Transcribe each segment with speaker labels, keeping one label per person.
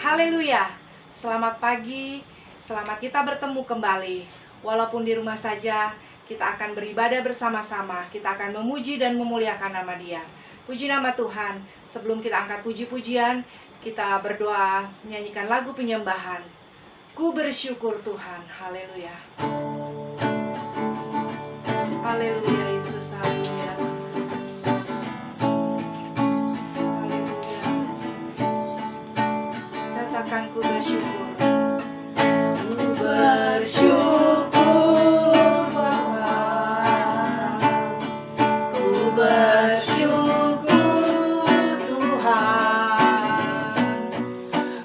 Speaker 1: Haleluya. Selamat pagi, selamat kita bertemu kembali. Walaupun di rumah saja, kita akan beribadah bersama-sama. Kita akan memuji dan memuliakan nama Dia. Puji nama Tuhan. Sebelum kita angkat puji-pujian, kita berdoa, menyanyikan lagu penyembahan. Ku bersyukur Tuhan. Haleluya. Haleluya Yesus, haleluya. Katakan ku bersyukur. Ku bersyukur Bapa. Ku bersyukur Tuhan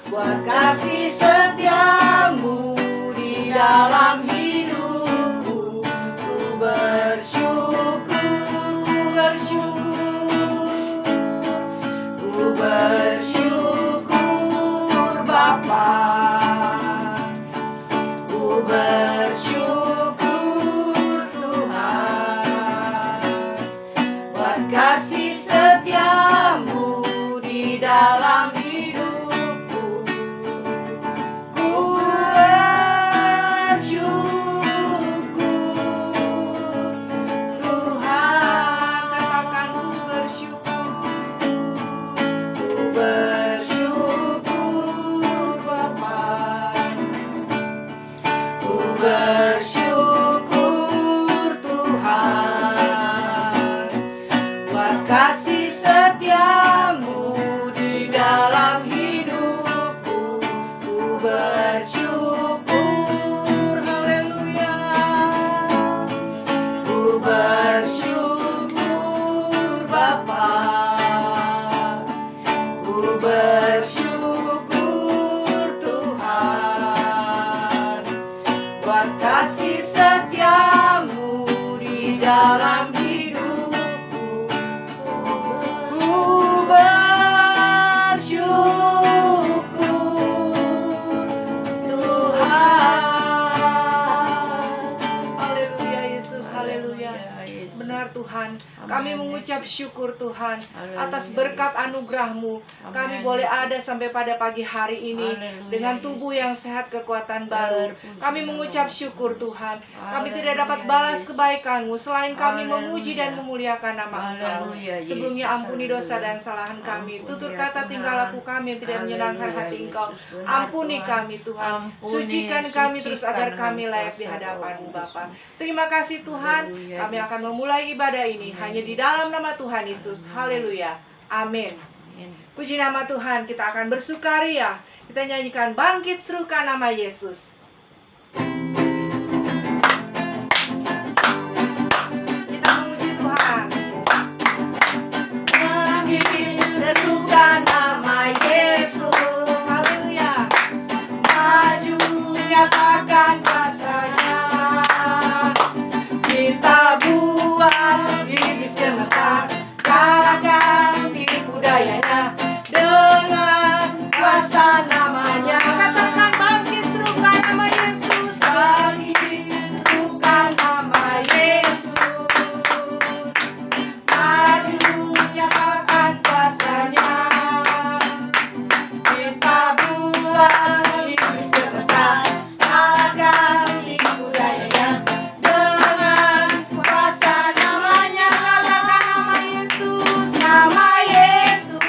Speaker 1: buat kasih setiamu di dalam hidupku. Ku bersyukur ku bersyukur Bapa. Ku bersyukur Tuhan buat kasih setiamu di dalam hidupku. Ku bersyukur Tuhan. Katakan ku bersyukur. Ku bersyukur Bapa. Ku bersyukur Tuhan buat kasih setiamu di dalam hidupku. Ku bersyukur, haleluya. Ku bersyukur Bapa. Ku bersyukur Tuhan buat kasih setiamu di dalam hidupku. Ku bersyukur Tuhan. Haleluya Yesus, haleluya. Benar Tuhan, kami mengucap syukur Tuhan atas berkat anugerah-Mu. Kami boleh ada sampai pada pagi hari ini dengan tubuh yang sehat, kekuatan baru. Kami mengucap syukur Tuhan. Kami tidak dapat balas kebaikan-Mu selain kami memuji dan memuliakan nama Engkau. Sebelumnya ampuni dosa dan kesalahan kami, tutur kata tingkah laku kami yang tidak menyenangkan hati Engkau. Ampuni kami Tuhan, sucikan kami terus agar kami layak di hadapan-Mu Bapa. Terima kasih Tuhan. Kami akan memulai ibadah ini hanya di dalam nama Tuhan Yesus. Haleluya. Amin. Puji nama Tuhan. Kita akan bersukaria. Kita nyanyikan bangkit serukan nama Yesus. Kita memuji Tuhan. Bangkit serukan nama Yesus. Haleluya. Maju nyatakan kuasanya. Kita buat iblis gemetar, kalahkan tipu dayanya dengan kuasa namanya. Katakan bangkit serukan nama Yesus. Bangkit serukan nama Yesus. Maju nyatakan kuasanya. Kita buat iblis gemetar, kalahkan tipu dayanya dengan kuasa namanya. Katakan nama Yesus. Nama Yesus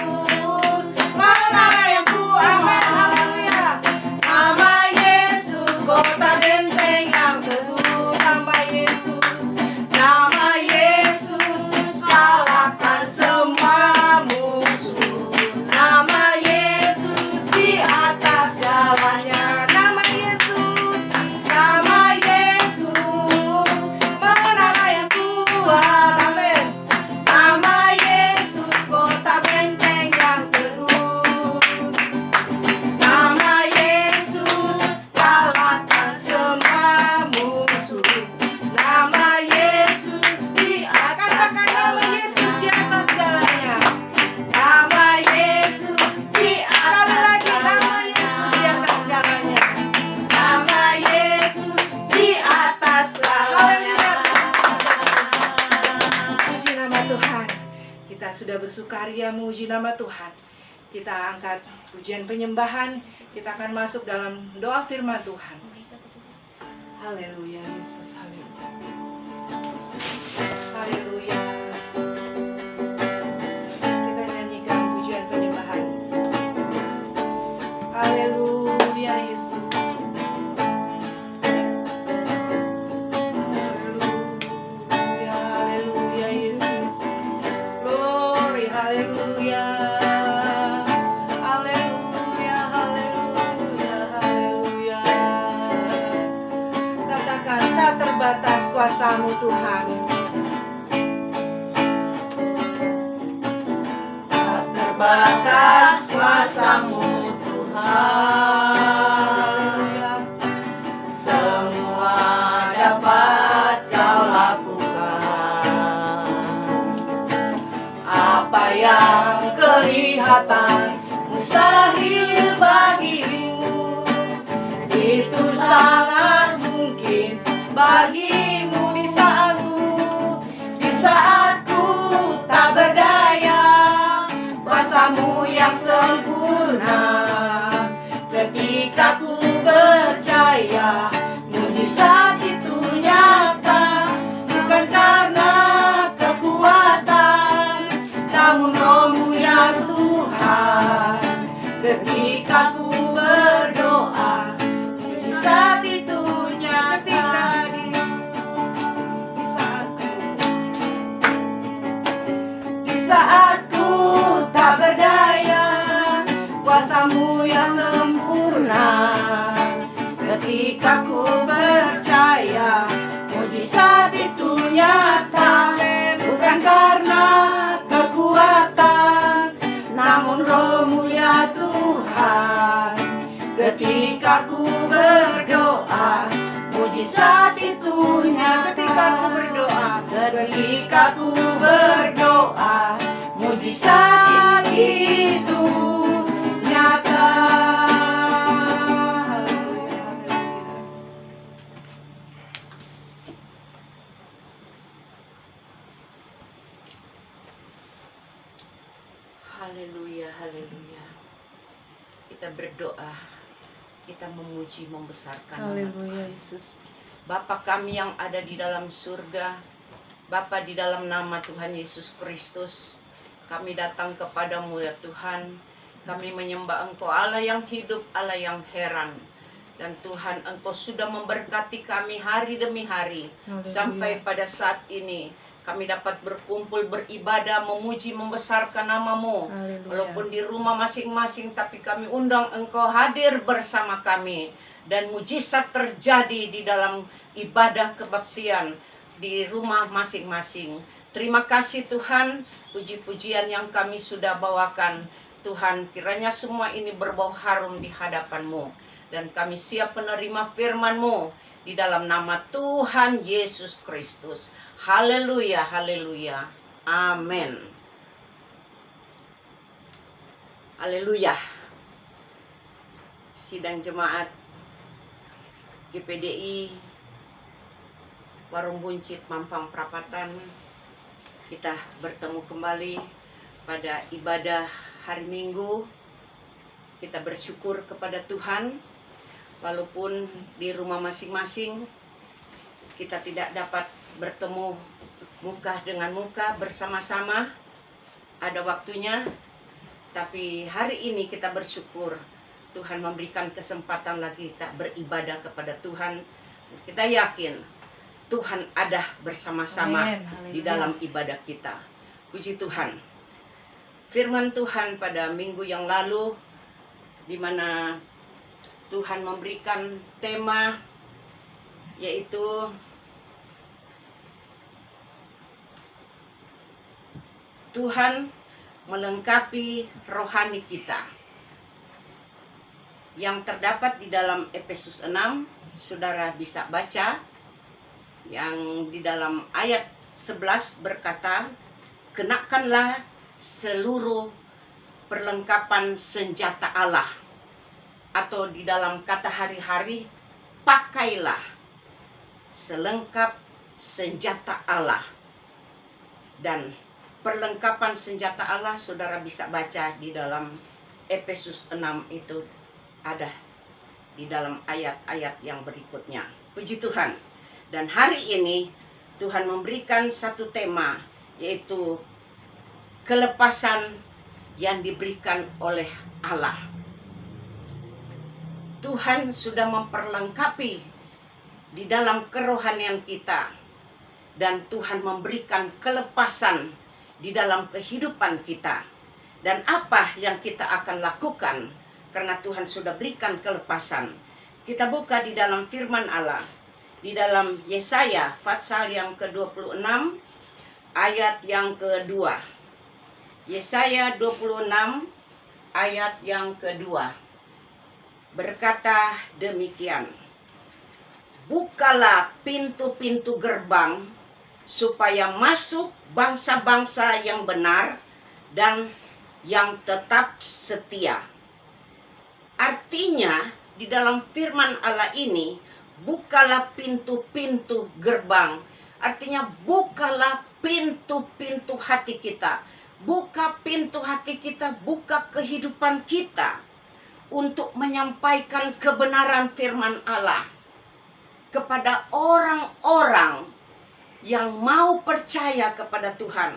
Speaker 1: menara yang kuat. Haleluya. Nama Yesus kota benteng yang teguh. Nama Yesus. Nama Yesus kalahkan semua musuh. Nama Yesus di atas segalanya. Nama Yesus. Nama Yesus menara yang kuat. Amin. Nama Yesus kota benteng yang teguh. Nama Yesus kalahkan semua musuh. Nama Yesus di atas. Katakan nama Yesus di atas segalanya. Nama Yesus di atas. Lagi nama Yesus di atas segalanya. Nama Yesus di atas segalanya. Puji nama Tuhan. Kita sudah bersukaria memuji nama Tuhan. kita angkat pujian penyembahan, kita akan masuk dalam doa firman Tuhan. Haleluya, Yesus, haleluya. Haleluya. Kita nyanyikan pujian penyembahan. Haleluya, Yesus. Haleluya, haleluya, Yesus. Glory, haleluya. Haleluya, haleluya, haleluya. Katakan, tak terbatas kuasa-Mu Tuhan. Tak terbatas kuasa-Mu Tuhan. Semua dapat Kau lakukan. Apa yang kelihatan mustahil bagimu, itu sangat mungkin bagimu. Di saatku tak berdaya, kuasa-Mu yang sempurna. Ketika ku percaya, mujizat itu nyata, bukan karena kekuatan, namun Roh-Mu ya Tuhan. Ketika ku berdoa, mujizat itu nyata. Di saatku tak berdaya, kuasa-Mu yang sempurna. Ketika ku percaya, mujizat itu nyata, bukan karena kekuatan, namun Roh-Mu ya Tuhan. Ketika ku berdoa, mujizat itu nyata. Ketika ku berdoa, mujizat itu nyata.
Speaker 2: Haleluya, haleluya. Kita berdoa, kita memuji, membesarkan nama
Speaker 1: Haleluya, Yesus.
Speaker 2: Bapa kami yang ada di dalam surga, Bapa, di dalam nama Tuhan Yesus Kristus, kami datang kepadamu ya Tuhan. Kami menyembah Engkau, Allah yang hidup, Allah yang heran. Dan Tuhan, Engkau sudah memberkati kami hari demi hari.
Speaker 1: Haleluya.
Speaker 2: Sampai pada saat ini kami dapat berkumpul, beribadah, memuji, membesarkan nama-Mu.
Speaker 1: Haleluya.
Speaker 2: Walaupun di rumah masing-masing, tapi kami undang Engkau hadir bersama kami. Dan mujizat terjadi di dalam ibadah kebaktian di rumah masing-masing. Terima kasih Tuhan, puji-pujian yang kami sudah bawakan. Tuhan, kiranya semua ini berbau harum di hadapan-Mu. Dan kami siap menerima firman-Mu di dalam nama Tuhan Yesus Kristus. Haleluya, haleluya. Amin. Haleluya. Sidang jemaat GPDI Warung Buncit Mampang Prapatan, kita bertemu kembali pada ibadah hari Minggu. Kita bersyukur kepada Tuhan, walaupun di rumah masing-masing kita tidak dapat bertemu muka dengan muka bersama-sama, ada waktunya, tapi hari ini kita bersyukur Tuhan memberikan kesempatan lagi kita beribadah kepada Tuhan. Kita yakin Tuhan ada bersama-sama di dalam ibadah kita. Puji Tuhan. Firman Tuhan pada minggu yang lalu, di mana Tuhan memberikan tema, yaitu Tuhan melengkapi rohani kita, yang terdapat di dalam Efesus 6. Saudara bisa baca, yang di dalam ayat 11 berkata, kenakanlah seluruh perlengkapan senjata Allah, atau di dalam kata hari-hari, pakailah selengkap senjata Allah. Dan perlengkapan senjata Allah saudara bisa baca di dalam Efesus 6 itu ada di dalam ayat-ayat yang berikutnya. Puji Tuhan. Dan hari ini Tuhan memberikan satu tema, yaitu kelepasan yang diberikan oleh Allah. Tuhan sudah memperlengkapi di dalam kerohanian kita, dan Tuhan memberikan kelepasan di dalam kehidupan kita. Dan apa yang kita akan lakukan karena Tuhan sudah berikan kelepasan? Kita buka di dalam firman Allah, di dalam Yesaya pasal yang ke-26 ayat yang kedua. Yesaya 26 ayat yang kedua berkata demikian: bukalah pintu-pintu gerbang supaya masuk bangsa-bangsa yang benar dan yang tetap setia. Artinya di dalam firman Allah ini, bukalah pintu-pintu gerbang. Artinya bukalah pintu-pintu hati kita. Buka pintu hati kita, buka kehidupan kita untuk menyampaikan kebenaran firman Allah kepada orang-orang yang mau percaya kepada Tuhan,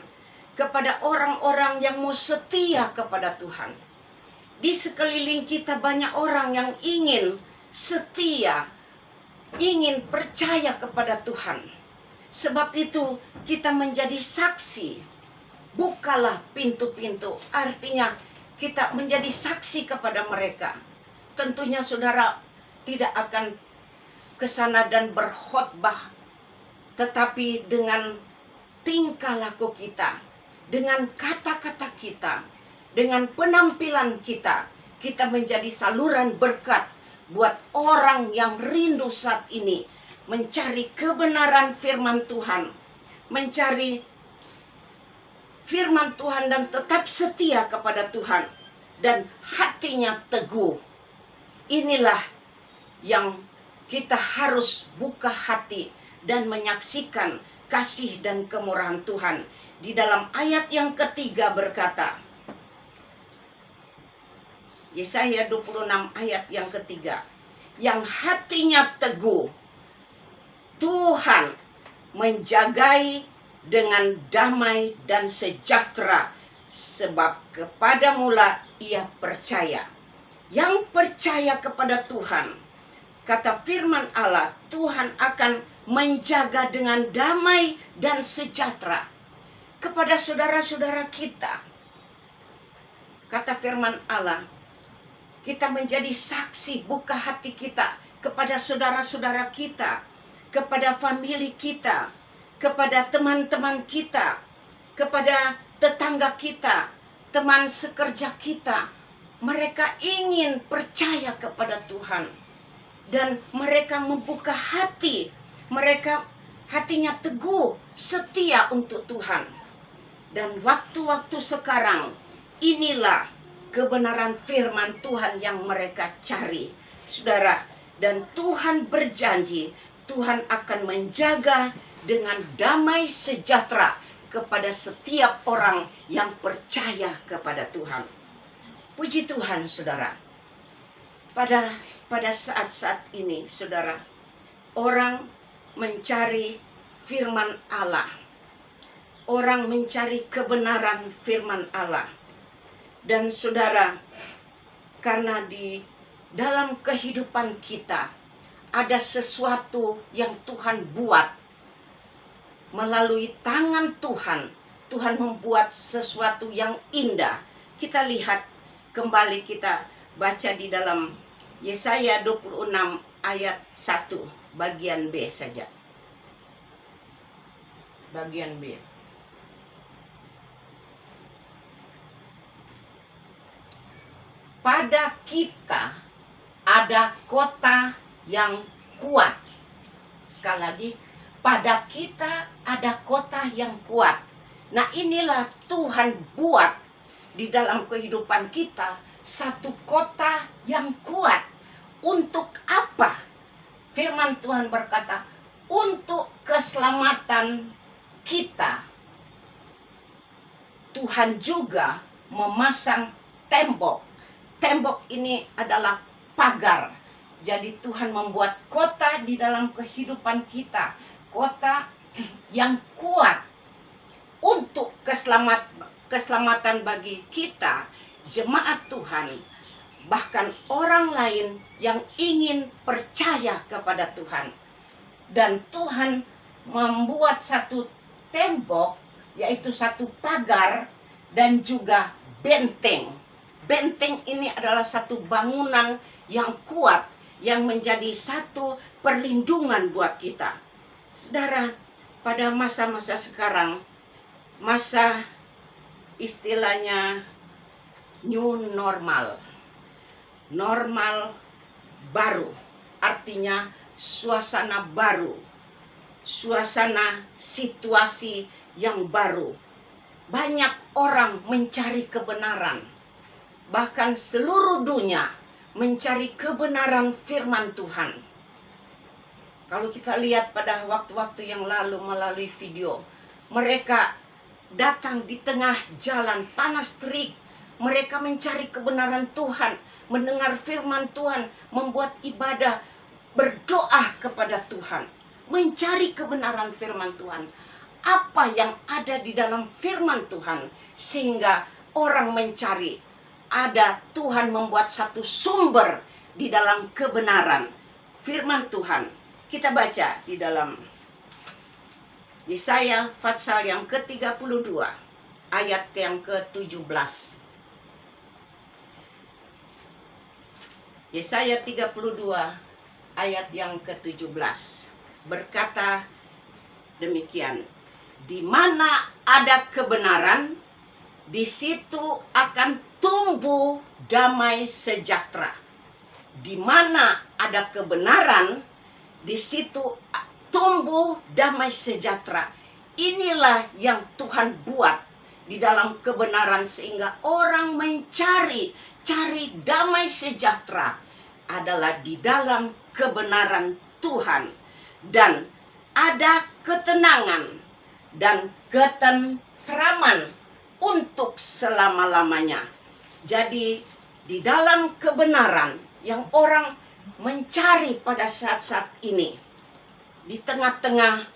Speaker 2: kepada orang-orang yang mau setia kepada Tuhan. Di sekeliling kita banyak orang yang ingin setia, ingin percaya kepada Tuhan. Sebab itu kita menjadi saksi. Bukalah pintu-pintu, artinya kita menjadi saksi kepada mereka. Tentunya saudara tidak akan ke sana dan berkhotbah, tetapi dengan tingkah laku kita, dengan kata-kata kita, dengan penampilan kita, kita menjadi saluran berkat buat orang yang rindu saat ini mencari kebenaran firman Tuhan, mencari firman Tuhan dan tetap setia kepada Tuhan, dan hatinya teguh. Inilah yang kita harus buka hati dan menyaksikan kasih dan kemurahan Tuhan. Di dalam ayat yang ketiga berkata, Yesaya 26 ayat yang ketiga, yang hatinya teguh, Tuhan menjagai dengan damai dan sejahtera, sebab kepadamulah ia percaya. Yang percaya kepada Tuhan, kata firman Allah, Tuhan akan menjaga dengan damai dan sejahtera kepada saudara-saudara kita. Kata firman Allah, kita menjadi saksi, buka hati kita kepada saudara-saudara kita, kepada famili kita, kepada teman-teman kita, kepada tetangga kita, teman sekerja kita. Mereka ingin percaya kepada Tuhan, dan mereka membuka hati. Mereka hatinya teguh, setia untuk Tuhan. Dan waktu-waktu sekarang, inilah kebenaran firman Tuhan yang mereka cari, saudara. Dan Tuhan berjanji, Tuhan akan menjaga dengan damai sejahtera kepada setiap orang yang percaya kepada Tuhan. Puji Tuhan, saudara. Pada saat-saat ini, saudara, orang mencari firman Allah. Orang mencari kebenaran firman Allah. Dan saudara, karena di dalam kehidupan kita ada sesuatu yang Tuhan buat melalui tangan Tuhan. Tuhan membuat sesuatu yang indah. Kita lihat kembali, kita baca di dalam Yesaya 26 ayat 1 bagian B saja. Bagian B. Pada kita ada kota yang kuat. Sekali lagi, pada kita ada kota yang kuat. Nah, inilah Tuhan buat di dalam kehidupan kita satu kota yang kuat. Untuk apa? Firman Tuhan berkata, untuk keselamatan kita. Tuhan juga memasang tembok tembok ini adalah pagar. Jadi Tuhan membuat kota di dalam kehidupan kita, kota yang kuat untuk keselamatan bagi kita, jemaat Tuhan, bahkan orang lain yang ingin percaya kepada Tuhan. Dan Tuhan membuat satu tembok, yaitu satu pagar dan juga benteng. Benteng ini adalah satu bangunan yang kuat, yang menjadi satu perlindungan buat kita. Saudara, pada masa-masa sekarang, masa istilahnya new normal, normal baru, artinya suasana baru, suasana situasi yang baru. Banyak orang mencari kebenaran, bahkan seluruh dunia mencari kebenaran firman Tuhan. Kalau kita lihat pada waktu-waktu yang lalu melalui video, mereka datang di tengah jalan panas terik. Mereka mencari kebenaran Tuhan, mendengar firman Tuhan, membuat ibadah, berdoa kepada Tuhan, mencari kebenaran firman Tuhan. Apa yang ada di dalam firman Tuhan sehingga orang mencari. Ada Tuhan membuat satu sumber di dalam kebenaran firman Tuhan. Kita baca di dalam Yesaya pasal yang ke-32 ayat yang ke-17. Yesaya 32 ayat yang ke-17 berkata demikian, di mana ada kebenaran, di situ akan tumbuh damai sejahtera. Di mana ada kebenaran, di situ tumbuh damai sejahtera. Inilah yang Tuhan buat di dalam kebenaran sehingga orang cari damai sejahtera adalah di dalam kebenaran Tuhan. Dan ada ketenangan dan ketentraman untuk selama-lamanya. Jadi di dalam kebenaran yang orang mencari pada saat-saat ini, di tengah-tengah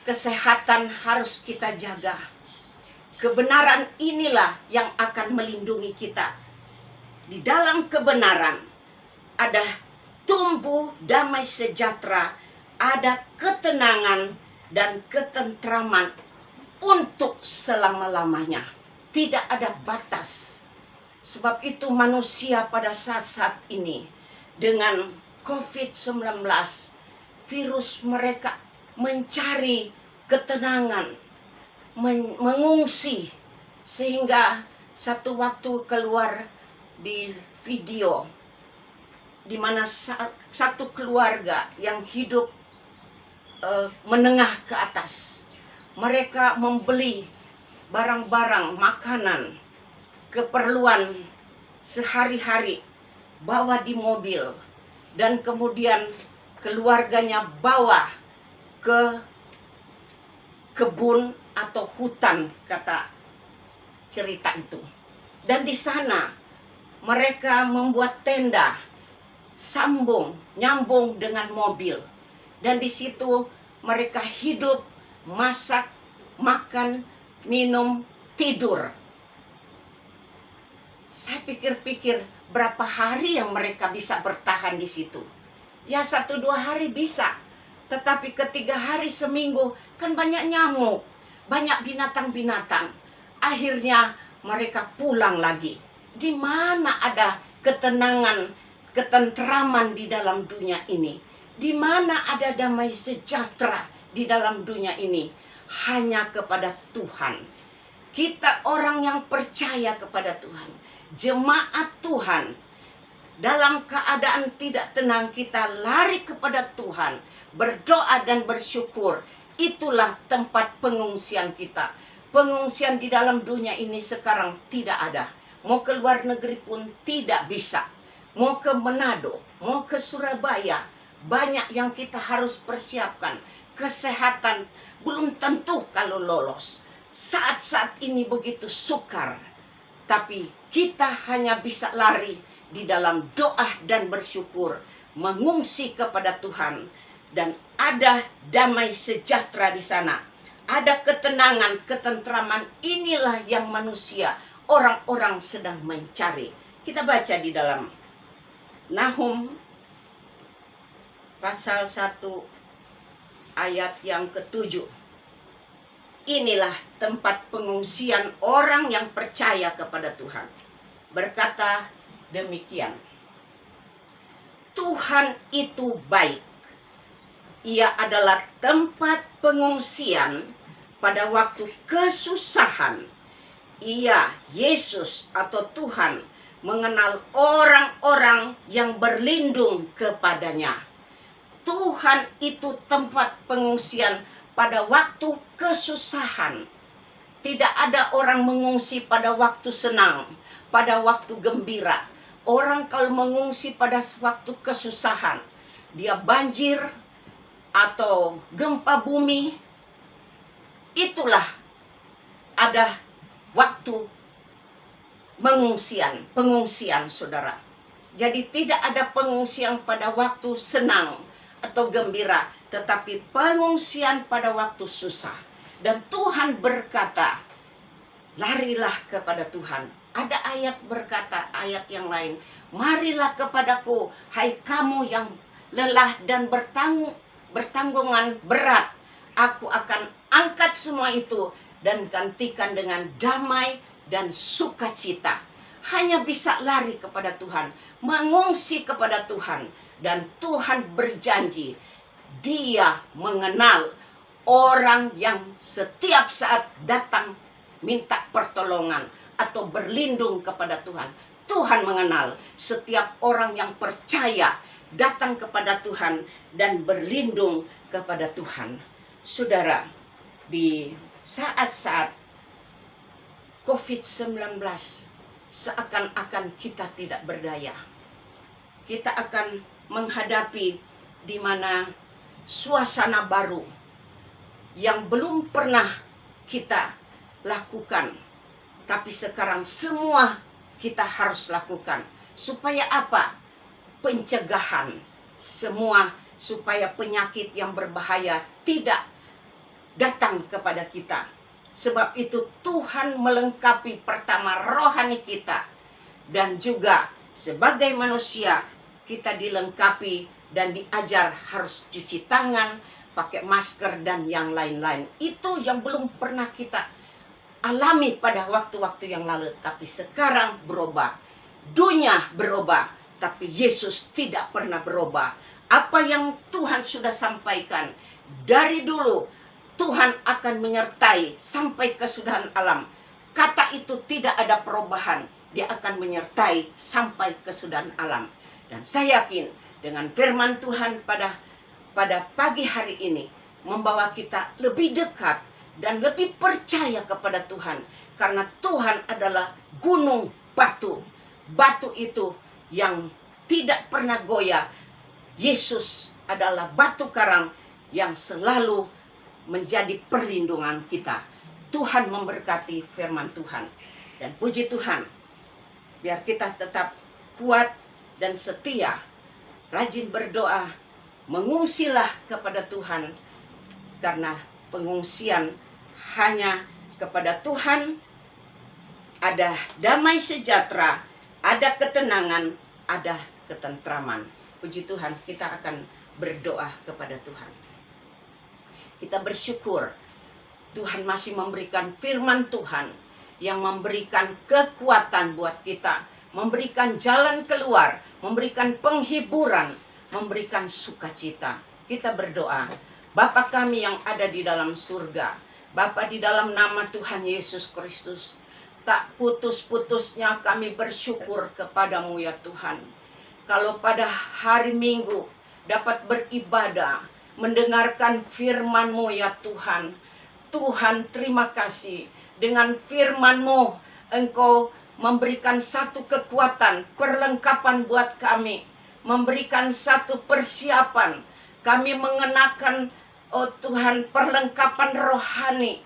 Speaker 2: kesehatan harus kita jaga. Kebenaran inilah yang akan melindungi kita. Di dalam kebenaran ada tumbuh damai sejahtera, ada ketenangan dan ketentraman untuk selama-lamanya. Tidak ada batas. Sebab itu manusia pada saat-saat ini dengan COVID-19, virus, mereka mencari ketenangan, mengungsi. Sehingga satu waktu keluar di video di mana satu keluarga yang hidup menengah ke atas, mereka membeli barang-barang makanan keperluan sehari-hari, bawa di mobil, dan kemudian keluarganya bawa ke kebun atau hutan, kata cerita itu. Dan di sana mereka membuat tenda, nyambung dengan mobil. Dan di situ mereka hidup, masak, makan, minum, tidur. Saya pikir-pikir berapa hari yang mereka bisa bertahan di situ. Ya 1-2 hari bisa. Tetapi ketiga hari seminggu kan banyak nyamuk, banyak binatang-binatang. Akhirnya mereka pulang lagi. Di mana ada ketenangan, ketentraman di dalam dunia ini? Di mana ada damai sejahtera di dalam dunia ini? Hanya kepada Tuhan. Kita orang yang percaya kepada Tuhan, jemaat Tuhan, dalam keadaan tidak tenang kita lari kepada Tuhan, berdoa dan bersyukur. Itulah tempat pengungsian kita. Pengungsian di dalam dunia ini sekarang tidak ada. Mau ke luar negeri pun tidak bisa. Mau ke Manado, mau ke Surabaya, banyak yang kita harus persiapkan. Kesehatan belum tentu kalau lolos. Saat-saat ini begitu sukar. Tapi Kita hanya bisa lari di dalam doa dan bersyukur, mengungsi kepada Tuhan, dan ada damai sejahtera di sana. Ada ketenangan, ketentraman. Inilah yang manusia, orang-orang sedang mencari. Kita baca di dalam Nahum pasal 1 ayat yang ke-7. Inilah tempat pengungsian orang yang percaya kepada Tuhan. Berkata demikian, Tuhan itu baik. Ia adalah tempat pengungsian pada waktu kesusahan. Ia, Yesus atau Tuhan, mengenal orang-orang yang berlindung kepadanya. Tuhan itu tempat pengungsian pada waktu kesusahan. Tidak ada orang mengungsi pada waktu senang, pada waktu gembira. Orang kalau mengungsi pada waktu kesusahan, dia banjir atau gempa bumi, itulah ada waktu pengungsian saudara. Jadi tidak ada pengungsian pada waktu senang atau gembira, tetapi pengungsian pada waktu susah. Dan Tuhan berkata, larilah kepada Tuhan. Ada ayat berkata, ayat yang lain, marilah kepadaku, hai kamu yang lelah dan bertanggungan berat. Aku akan angkat semua itu dan gantikan dengan damai dan sukacita. Hanya bisa lari kepada Tuhan, mengungsi kepada Tuhan. Dan Tuhan berjanji, Dia mengenal orang yang setiap saat datang minta pertolongan atau berlindung kepada Tuhan. Tuhan mengenal setiap orang yang percaya datang kepada Tuhan dan berlindung kepada Tuhan. Saudara, di saat-saat COVID-19 seakan-akan kita tidak berdaya. Kita akan menghadapi di mana suasana baru yang belum pernah kita lakukan, tapi sekarang semua kita harus lakukan. Supaya apa? Pencegahan semua, supaya penyakit yang berbahaya tidak datang kepada kita. Sebab itu Tuhan melengkapi pertama rohani kita, dan juga sebagai manusia kita dilengkapi dan diajar harus cuci tangan, pakai masker dan yang lain-lain. Itu yang belum pernah kita alami pada waktu-waktu yang lalu, tapi sekarang berubah. Dunia berubah, tapi Yesus tidak pernah berubah. Apa yang Tuhan sudah sampaikan dari dulu, Tuhan akan menyertai sampai kesudahan alam. Kata itu tidak ada perubahan. Dia akan menyertai sampai kesudahan alam. Dan saya yakin dengan firman Tuhan pada pagi hari ini membawa kita lebih dekat dan lebih percaya kepada Tuhan. Karena Tuhan adalah gunung batu. Batu itu yang tidak pernah goyah. Yesus adalah batu karang yang selalu menjadi perlindungan kita. Tuhan memberkati firman Tuhan. Dan puji Tuhan, biar kita tetap kuat dan setia, rajin berdoa, mengungsilah kepada Tuhan. Karena pengungsian hanya kepada Tuhan ada damai sejahtera, ada ketenangan, ada ketentraman. Puji Tuhan, kita akan berdoa kepada Tuhan. Kita bersyukur Tuhan masih memberikan firman Tuhan yang memberikan kekuatan buat kita, memberikan jalan keluar, memberikan penghiburan, memberikan sukacita. Kita berdoa, Bapa kami yang ada di dalam surga, Bapa, di dalam nama Tuhan Yesus Kristus, tak putus-putusnya kami bersyukur kepadamu ya Tuhan. Kalau pada hari Minggu dapat beribadah, mendengarkan firman-Mu ya Tuhan. Tuhan, terima kasih. Dengan firman-Mu Engkau memberikan satu kekuatan, perlengkapan buat kami, memberikan satu persiapan. Kami mengenakan, oh Tuhan, perlengkapan rohani,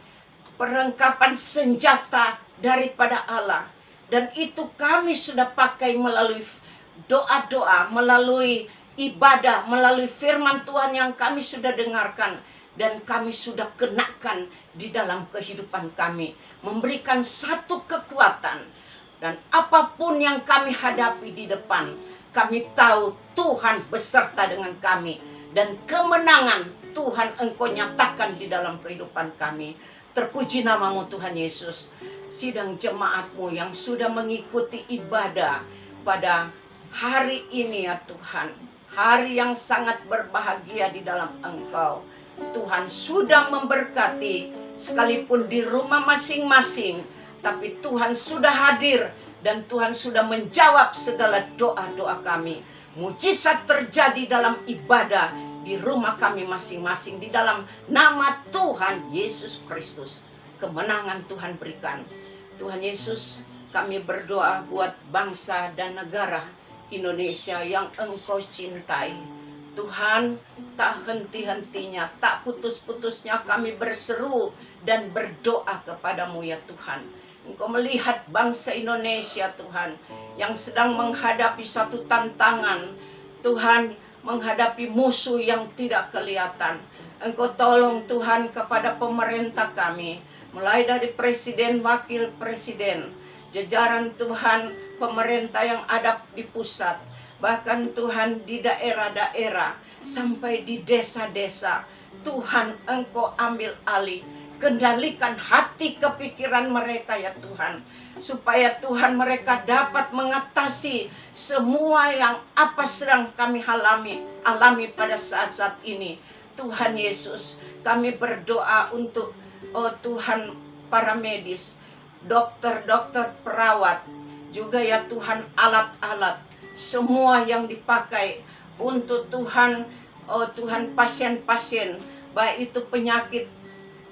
Speaker 2: perlengkapan senjata daripada Allah. Dan itu kami sudah pakai melalui doa-doa, melalui ibadah, melalui firman Tuhan yang kami sudah dengarkan. Dan kami sudah kenakan di dalam kehidupan kami. Memberikan satu kekuatan. Dan apapun yang kami hadapi di depan, kami tahu Tuhan beserta dengan kami. Dan kemenangan Tuhan Engkau nyatakan di dalam kehidupan kami. Terpuji namamu Tuhan Yesus. Sidang jemaat-Mu yang sudah mengikuti ibadah pada hari ini ya Tuhan. Hari yang sangat berbahagia di dalam Engkau. Tuhan sudah memberkati sekalipun di rumah masing-masing. Tapi Tuhan sudah hadir dan Tuhan sudah menjawab segala doa-doa kami. Mujizat terjadi dalam ibadah di rumah kami masing-masing. Di dalam nama Tuhan Yesus Kristus. Kemenangan Tuhan berikan. Tuhan Yesus, kami berdoa buat bangsa dan negara Indonesia yang Engkau cintai. Tuhan, tak henti-hentinya, tak putus-putusnya kami berseru dan berdoa kepadamu ya Tuhan. Engkau melihat bangsa Indonesia Tuhan, yang sedang menghadapi satu tantangan. Tuhan, menghadapi musuh yang tidak kelihatan. Engkau tolong Tuhan kepada pemerintah kami, mulai dari presiden, wakil presiden, jajaran Tuhan, pemerintah yang ada di pusat, bahkan Tuhan di daerah-daerah, sampai di desa-desa. Tuhan, Engkau ambil alih, kendalikan hati kepikiran mereka ya Tuhan, supaya Tuhan mereka dapat mengatasi semua yang apa sedang kami alami pada saat-saat ini. Tuhan Yesus, kami berdoa untuk Tuhan para medis, dokter-dokter, perawat, juga ya Tuhan alat-alat, semua yang dipakai untuk Tuhan, Tuhan pasien-pasien, baik itu penyakit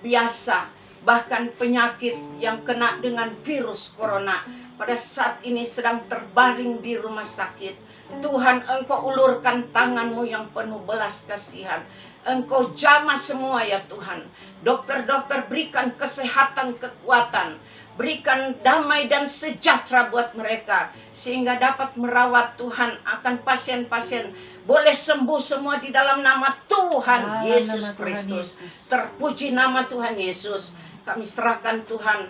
Speaker 2: biasa, bahkan penyakit yang kena dengan virus corona, pada saat ini sedang terbaring di rumah sakit. Tuhan, Engkau ulurkan tangan-Mu yang penuh belas kasihan. Engkau jamah semua ya Tuhan. Dokter-dokter berikan kesehatan, kekuatan, berikan damai dan sejahtera buat mereka, sehingga dapat merawat Tuhan akan pasien-pasien boleh sembuh semua di dalam nama Tuhan Yesus Kristus. Terpuji nama Tuhan Yesus. Kami serahkan Tuhan,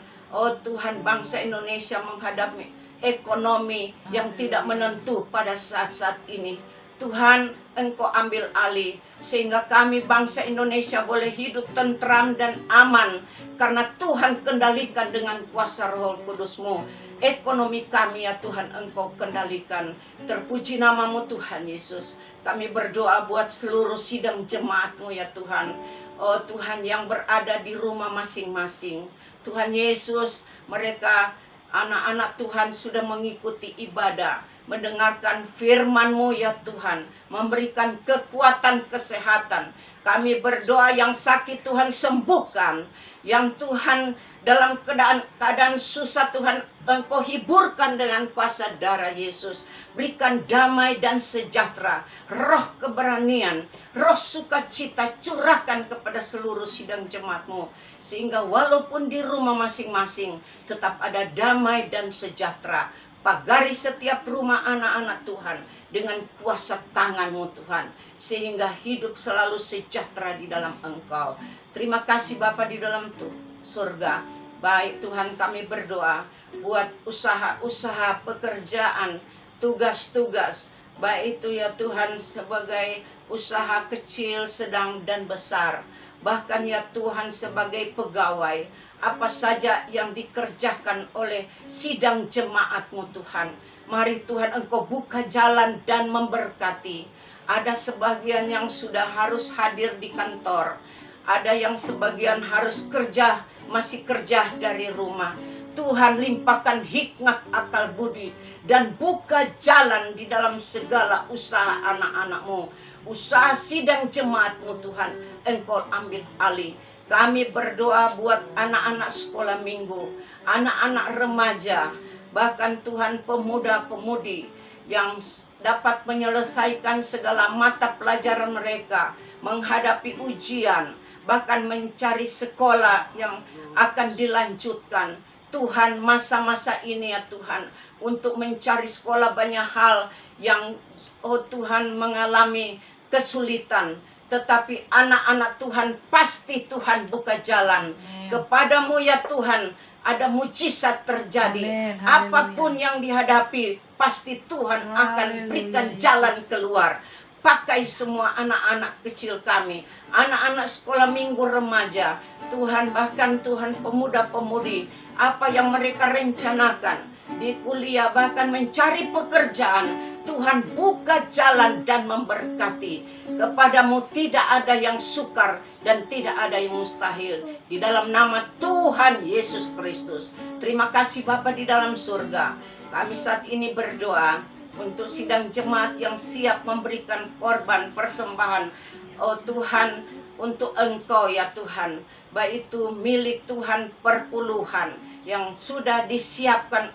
Speaker 2: Tuhan, bangsa Indonesia menghadapi ekonomi yang tidak menentu pada saat-saat ini. Tuhan, Engkau ambil alih, sehingga kami bangsa Indonesia boleh hidup tentram dan aman, karena Tuhan kendalikan dengan kuasa Roh Kudus-Mu. Ekonomi kami ya Tuhan, Engkau kendalikan. Terpuji namamu Tuhan Yesus. Kami berdoa buat seluruh sidang jemaat-Mu ya Tuhan. Tuhan, yang berada di rumah masing-masing. Tuhan Yesus, mereka anak-anak Tuhan sudah mengikuti ibadah, mendengarkan firman-Mu ya Tuhan, memberikan kekuatan kesehatan. Kami berdoa yang sakit Tuhan sembuhkan, yang Tuhan dalam keadaan susah Tuhan Engkau hiburkan dengan kuasa darah Yesus. Berikan damai dan sejahtera, roh keberanian, roh sukacita curahkan kepada seluruh sidang jemaat-Mu, sehingga walaupun di rumah masing-masing tetap ada damai dan sejahtera. Pagari setiap rumah anak-anak Tuhan dengan kuasa tangan-Mu Tuhan, sehingga hidup selalu sejahtera di dalam Engkau. Terima kasih Bapa di dalam surga. Baik Tuhan, kami berdoa buat usaha-usaha, pekerjaan, tugas-tugas, baik itu ya Tuhan sebagai usaha kecil, sedang dan besar, bahkan ya Tuhan sebagai pegawai, apa saja yang dikerjakan oleh sidang jemaat-Mu Tuhan. Mari Tuhan Engkau buka jalan dan memberkati. Ada sebagian yang sudah harus hadir di kantor, ada yang sebagian harus kerja, masih kerja dari rumah. Tuhan, limpahkan hikmat, akal budi, dan buka jalan di dalam segala usaha anak-anak-Mu, usaha sidang jemaat-Mu Tuhan. Engkau ambil alih. Kami berdoa buat anak-anak sekolah minggu, anak-anak remaja, bahkan Tuhan pemuda-pemudi yang dapat menyelesaikan segala mata pelajaran mereka, menghadapi ujian, bahkan mencari sekolah yang akan dilanjutkan. Tuhan, masa-masa ini ya Tuhan, untuk mencari sekolah banyak hal yang Tuhan mengalami kesulitan. Tetapi anak-anak Tuhan pasti Tuhan buka jalan. Kepadamu ya Tuhan ada mujizat terjadi.
Speaker 1: Amin.
Speaker 2: Apapun yang dihadapi pasti Tuhan akan berikan jalan keluar. Pakai semua anak-anak kecil kami, anak-anak sekolah minggu remaja, Tuhan, bahkan Tuhan pemuda-pemudi, apa yang mereka rencanakan di kuliah, bahkan mencari pekerjaan, Tuhan buka jalan dan memberkati. Kepadamu tidak ada yang sukar dan tidak ada yang mustahil. Di dalam nama Tuhan Yesus Kristus. Terima kasih Bapa di dalam surga. Kami saat ini berdoa untuk sidang jemaat yang siap memberikan korban persembahan. Oh Tuhan, untuk Engkau ya Tuhan, baik itu milik Tuhan perpuluhan yang sudah disiapkan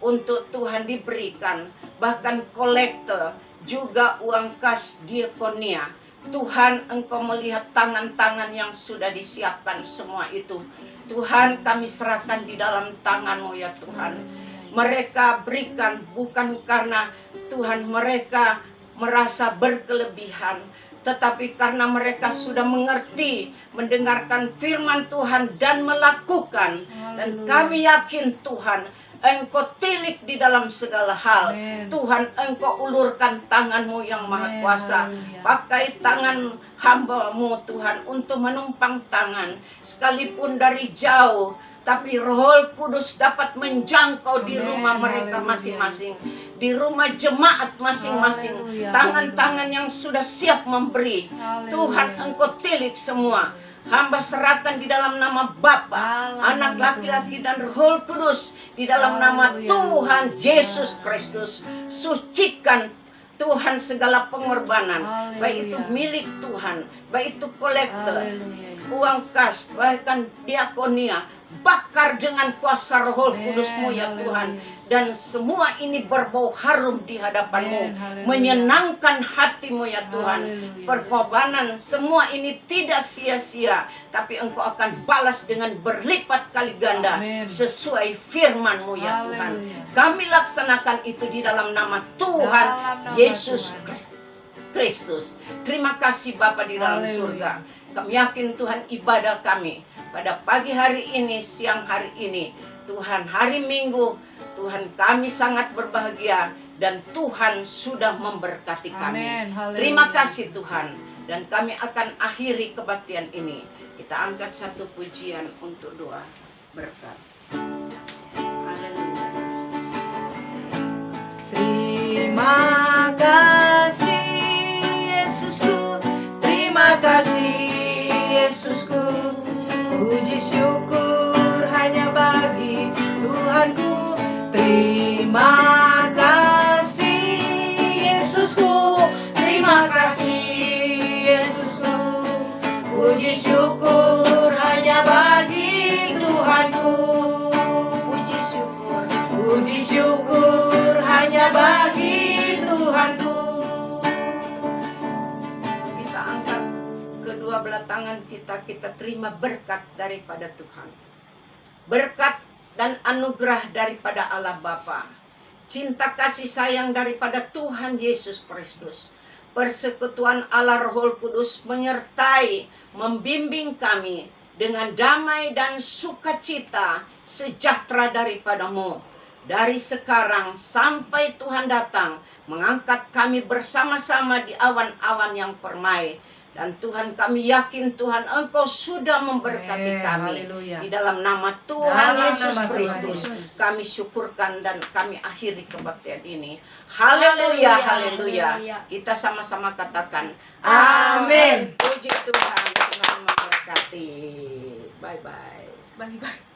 Speaker 2: untuk Tuhan diberikan, bahkan kolektor, juga uang kas diakonia. Tuhan, Engkau melihat tangan-tangan yang sudah disiapkan semua itu. Tuhan, kami serahkan di dalam tangan-Mu ya Tuhan. Mereka berikan bukan karena Tuhan mereka merasa berkelebihan, tetapi karena mereka sudah mengerti, mendengarkan firman Tuhan dan melakukan. Dan kami yakin Tuhan, Engkau tilik di dalam segala hal.
Speaker 1: Amen.
Speaker 2: Tuhan, Engkau ulurkan tangan-Mu yang maha kuasa. Pakai tangan hamba-Mu Tuhan untuk menumpang tangan, sekalipun dari jauh. Tapi Roh Kudus dapat menjangkau di rumah mereka masing-masing, di rumah jemaat masing-masing. Tangan-tangan yang sudah siap memberi, Tuhan Engkau tilik semua. Hamba serahkan di dalam nama Bapa, Anak laki-laki dan Roh Kudus, di dalam nama Tuhan Yesus Kristus. Sucikan Tuhan segala pengorbanan, baik itu milik Tuhan, baik itu kolektor, uang kas, bahkan diakonia. Bakar dengan kuasa Roh Kudus-Mu ya Tuhan. Dan semua ini berbau harum di hadapan-Mu, menyenangkan hati-Mu ya Tuhan. Pengorbanan semua ini tidak sia-sia, tapi Engkau akan balas dengan berlipat kali ganda sesuai firman-Mu ya Tuhan. Kami laksanakan itu di dalam nama Tuhan Yesus Kristus. Terima kasih Bapa di dalam surga. Kami yakin Tuhan ibadah kami pada pagi hari ini, siang hari ini, Tuhan hari Minggu, Tuhan kami sangat berbahagia dan Tuhan sudah memberkati kami. Terima kasih Tuhan. Dan kami akan akhiri kebaktian ini. Kita angkat satu pujian untuk doa berkat. Haleluya Yesus.
Speaker 1: Terima kasih Yesusku, terima kasih Yesusku. Puji syukur hanya bagi Tuhanku. Terima kasih Yesusku, terima kasih Yesusku. Puji syukur hanya bagi Tuhanku. Puji syukur hanya bagi Tuhanku.
Speaker 2: Kita angkat kedua belah tangan kita terima berkat daripada Tuhan. Berkat dan anugerah daripada Allah Bapa. Cinta kasih sayang daripada Tuhan Yesus Kristus. Persekutuan Allah Roh Kudus menyertai, membimbing kami dengan damai dan sukacita sejahtera daripada-Mu. Dari sekarang sampai Tuhan datang, mengangkat kami bersama-sama di awan-awan yang permai. Dan Tuhan, kami yakin Tuhan Engkau sudah memberkati kami. Di dalam nama Tuhan Yesus Kristus kami syukurkan dan kami akhiri kebaktian ini. Haleluya, haleluya. Kita sama-sama katakan amin. Puji Tuhan, Tuhan memberkati. Bye-bye.
Speaker 1: Bye-bye.